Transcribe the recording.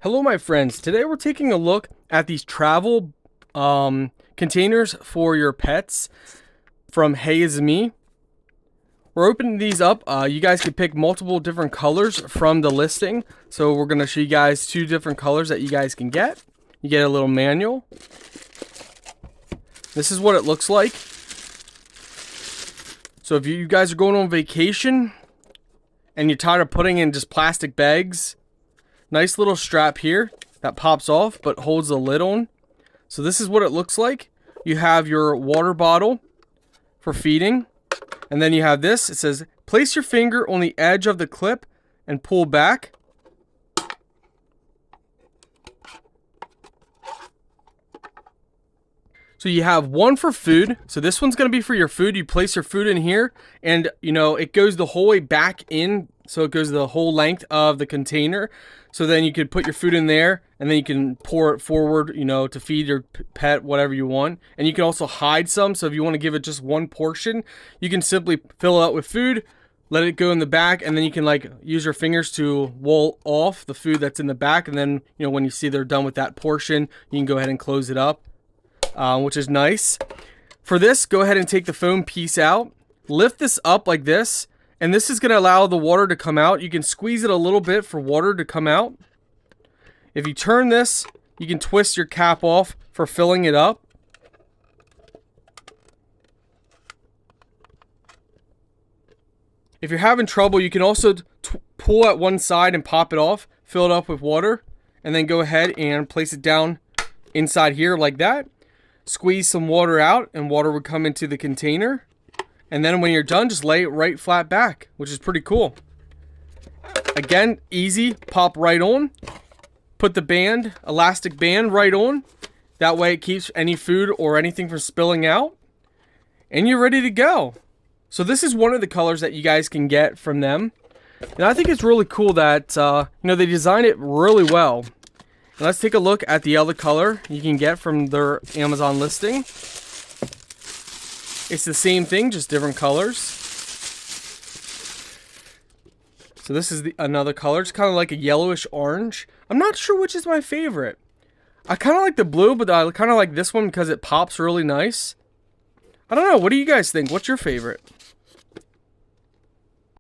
Hello my friends, today we're taking a look at these travel containers for your pets from HEYISME. We're opening these up. You guys can pick multiple different colors from the listing. So we're going to show you guys two different colors that you guys can get. You get a little manual. This is what it looks like. So if you guys are going on vacation and you're tired of putting in just plastic bags, nice little strap here that pops off but holds the lid on. So this is what it looks like. You have your water bottle for feeding. And then you have this. It says, place your finger on the edge of the clip and pull back. So you have one for food. So this one's going to be for your food. You place your food in here and it goes the whole way back in. So it goes the whole length of the container. So then you can put your food in there and then you can pour it forward, to feed your pet whatever you want. And you can also hide some. So if you want to give it just one portion, you can simply fill it up with food, let it go in the back, and then you can use your fingers to wall off the food that's in the back. And then, when you see they're done with that portion, you can go ahead and close it up, which is nice. For this, go ahead and take the foam piece out, lift this up like this. And this is going to allow the water to come out. You can squeeze it a little bit for water to come out. If you turn this, you can twist your cap off for filling it up. If you're having trouble, you can also pull at one side and pop it off, fill it up with water, and then go ahead and place it down inside here like that. Squeeze some water out, and water would come into the container. And then when you're done, just lay it right flat back, which is pretty cool. Again, easy, pop right on. Put the elastic band right on. That way it keeps any food or anything from spilling out. And you're ready to go. So this is one of the colors that you guys can get from them. And I think it's really cool that, they designed it really well. And let's take a look at the other color you can get from their Amazon listing. It's the same thing, just different colors. So this is another color. It's kind of like a yellowish orange. I'm not sure which is my favorite. I kind of like the blue, but I kind of like this one because it pops really nice. I don't know. What do you guys think? What's your favorite?